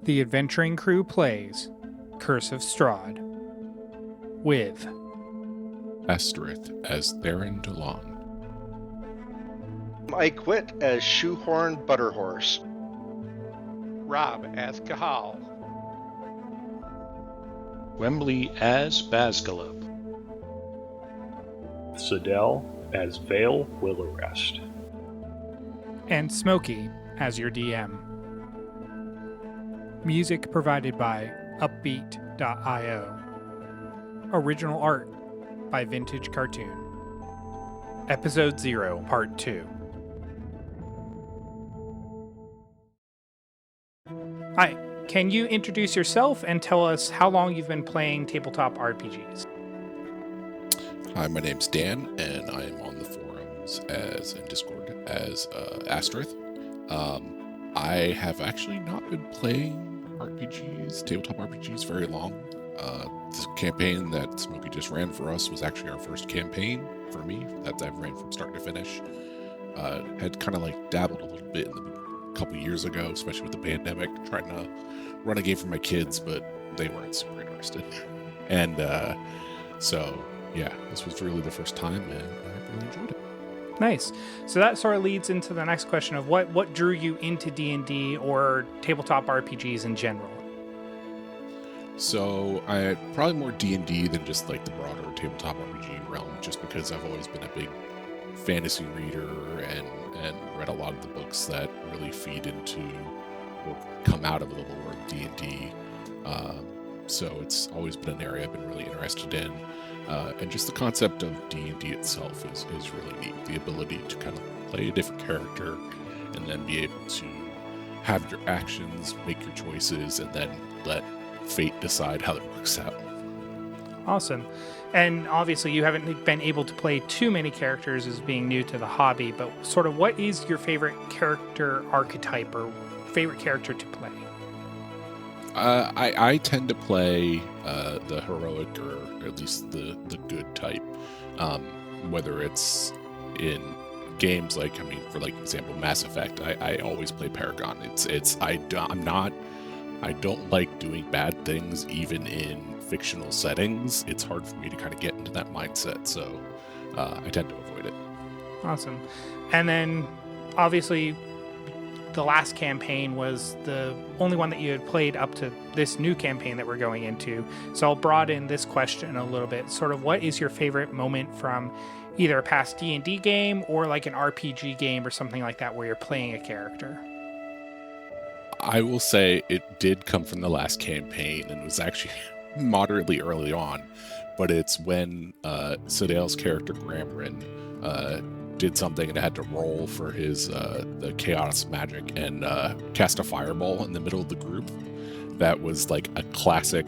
The Adventuring Crew plays Curse of Strahd with Esterith as Theron DeLong. I quit as Shoehorn Butterhorse. Rob as Kahal. Wembley as Basgalub. Sidel as Vale Willarest. and Smokey as your DM. Music provided by Upbeat.io. Original art by Vintage Cartoon. Episode 0, Part 2. Hi, can you introduce yourself and tell us how long you've been playing tabletop RPGs? Hi, my name's Dan, and I am on the forums in Discord as Asterith. I have actually not been playing tabletop RPGs, very long. This campaign that Smokey just ran for us was actually our first campaign for me that I've ran from start to finish. Had kind of like dabbled a little bit a couple years ago, especially with the pandemic, trying to run a game for my kids, but they weren't super interested. And so, yeah, this was really the first time, and I really enjoyed it. Nice. So that sort of leads into the next question of what drew you into D&D or tabletop RPGs in general? So I probably more D&D than just like the broader tabletop RPG realm, just because I've always been a big fantasy reader and read a lot of the books that really feed into or come out of the lore of D&D. So it's always been an area I've been really interested in. And just the concept of D&D itself is really neat. The ability to kind of play a different character and then be able to have your actions, make your choices, and then let fate decide how it works out. Awesome. And obviously you haven't been able to play too many characters as being new to the hobby, but sort of what is your favorite character archetype or favorite character to play? I tend to play the heroic, or at least the good type, whether it's in games like, for like example, Mass Effect. I always play Paragon. I don't like doing bad things even in fictional settings. It's hard for me to kind of get into that mindset, so I tend to avoid it. Awesome. And then obviously the last campaign was the only one that you had played up to this new campaign that we're going into. So I'll broaden this question a little bit. Sort of what is your favorite moment from either a past D&D game or like an RPG game or something like that where you're playing a character? I will say it did come from the last campaign and was actually moderately early on, but it's when Sidel's character Gramrin did something and had to roll for his the chaos magic and cast a fireball in the middle of the group. That was like a classic,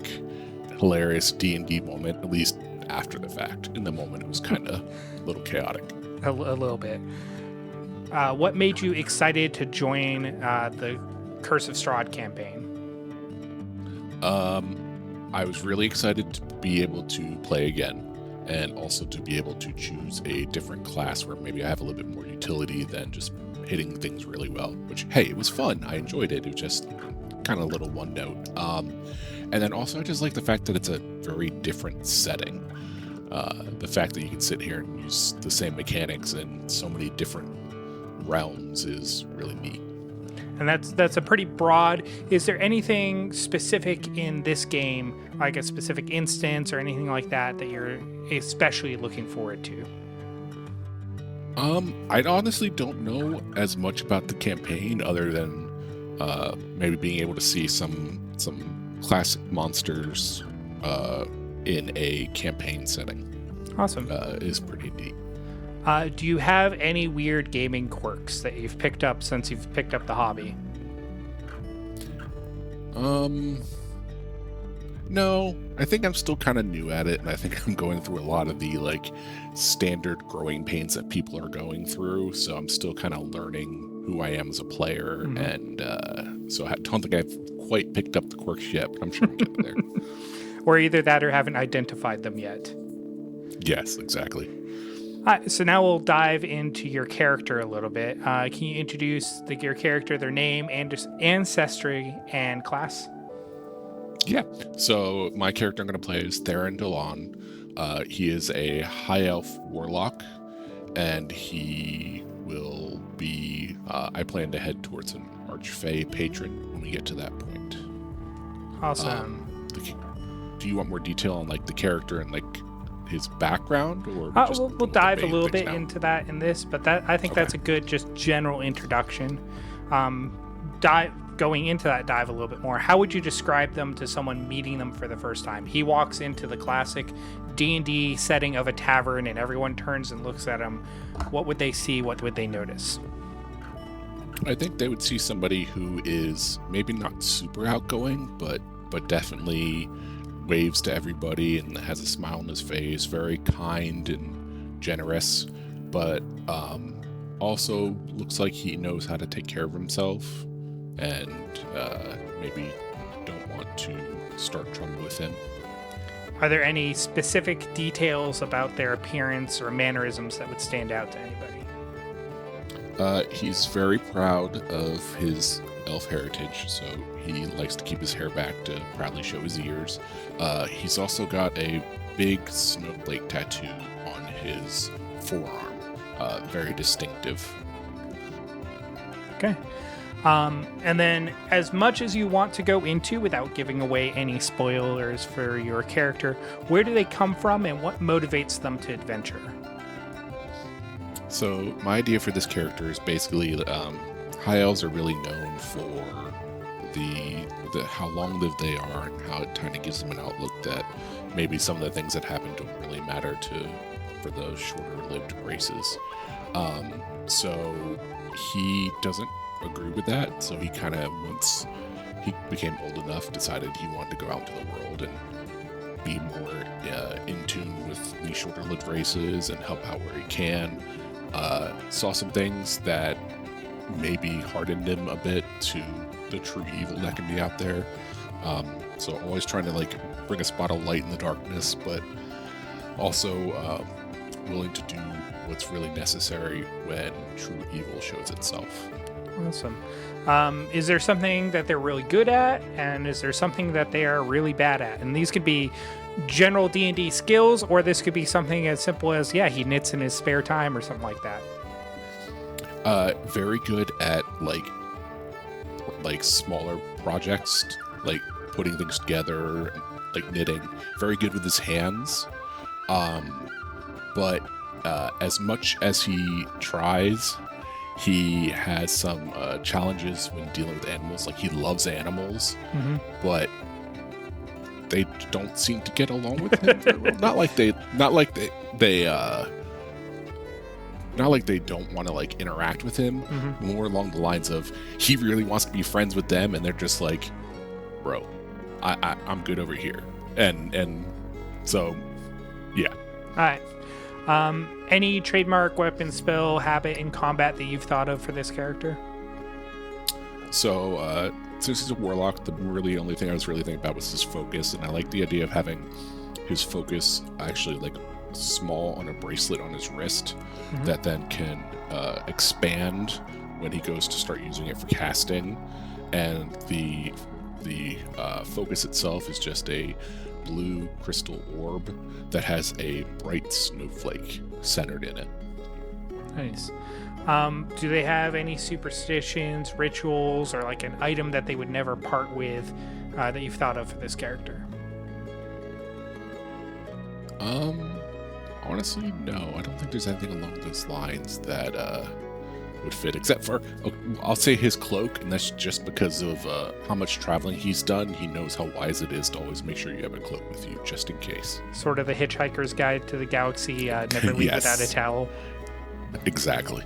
hilarious D&D moment, at least after the fact. In the moment, it was kind of a little chaotic. A little bit. What made you excited to join the Curse of Strahd campaign? I was really excited to be able to play again, and also to be able to choose a different class where maybe I have a little bit more utility than just hitting things really well, which, hey, it was fun. I enjoyed it. It was just kind of a little one note. And then also I just like the fact that it's a very different setting. The fact that you can sit here and use the same mechanics in so many different realms is really neat. And that's a pretty broad. Is there anything specific in this game, like a specific instance or anything like that, that you're especially looking forward to? I honestly don't know as much about the campaign other than maybe being able to see some classic monsters in a campaign setting. Awesome. Is pretty neat. Do you have any weird gaming quirks that you've picked up since you've picked up the hobby? No, I think I'm still kind of new at it, and I think I'm going through a lot of the like standard growing pains that people are going through. So I'm still kind of learning who I am as a player, and so I don't think I've quite picked up the quirks yet, but I'm sure I'll get there. Or either that or haven't identified them yet. Yes, exactly. So now we'll dive into your character a little bit. Can you introduce your character, their name, and ancestry, and class? Yeah. So my character I'm going to play is Theron Delon. He is a high elf warlock, and he will be. I plan to head towards an archfey patron when we get to that point. Awesome. Do you want more detail on like the character and like his background, or we'll dive a little bit now? into that in this, but I think that's a good just general introduction. Going into that dive a little bit more, how would you describe them to someone meeting them for the first time? He walks into the classic D&D setting of a tavern and everyone turns and looks at him. What would they see? What would they notice? I think they would see somebody who is maybe not super outgoing, but definitely waves to everybody and has a smile on his face, very kind and generous, but also looks like he knows how to take care of himself and maybe don't want to start trouble with him. Are there any specific details about their appearance or mannerisms that would stand out to anybody? He's very proud of his elf heritage, so he likes to keep his hair back to proudly show his ears. He's also got a big snowflake tattoo on his forearm, very distinctive. Okay. And then, as much as you want to go into without giving away any spoilers for your character, where do they come from and what motivates them to adventure? So my idea for this character is basically high elves are really known for the how long-lived they are and how it kind of gives them an outlook that maybe some of the things that happen don't really matter for those shorter-lived races. So he doesn't agree with that. So he kind of, once he became old enough, decided he wanted to go out into the world and be more in tune with these shorter-lived races and help out where he can. Saw some things that maybe hardened him a bit to the true evil that can be out there. So always trying to like bring a spot of light in the darkness, but also willing to do what's really necessary when true evil shows itself. Awesome. Is there something that they're really good at, and is there something that they are really bad at? And these could be general D&D skills, or this could be something as simple as, he knits in his spare time or something like that. Very good at like smaller projects, like putting things together, like knitting. Very good with his hands. But as much as he tries, he has some challenges when dealing with animals. Like, he loves animals, but they don't seem to get along with him very well. Not like they don't want to like interact with him. More along the lines of he really wants to be friends with them, and they're just like, bro, I'm good over here. And so, yeah. All right. Any trademark, weapon, spell, habit in combat that you've thought of for this character? So, since he's a warlock, the really only thing I was really thinking about was his focus, and I like the idea of having his focus actually like small on a bracelet on his wrist that then can expand when he goes to start using it for casting. And the focus itself is just a blue crystal orb that has a bright snowflake centered in it. Nice. Do they have any superstitions, rituals, or like an item that they would never part with that you've thought of for this character? Honestly, no. I don't think there's anything along those lines that would fit, except for, I'll say his cloak, and that's just because of how much traveling he's done. He knows how wise it is to always make sure you have a cloak with you, just in case. Sort of the Hitchhiker's Guide to the Galaxy, never leave Yes. without a towel. Exactly.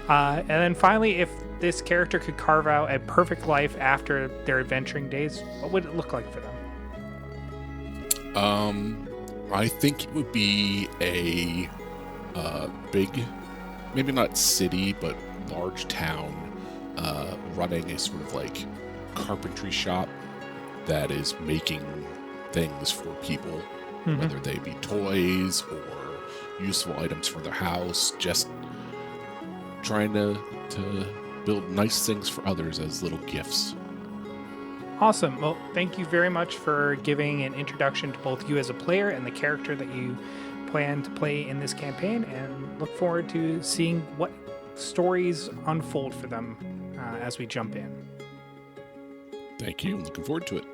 And then finally, if this character could carve out a perfect life after their adventuring days, what would it look like for them? I think it would be a big, maybe not city, but large town, running a sort of like carpentry shop that is making things for people, whether they be toys or useful items for their house, just trying to build nice things for others as little gifts. Awesome. Well, thank you very much for giving an introduction to both you as a player and the character that you plan to play in this campaign, and look forward to seeing what stories unfold for them as we jump in. Thank you. I'm looking forward to it.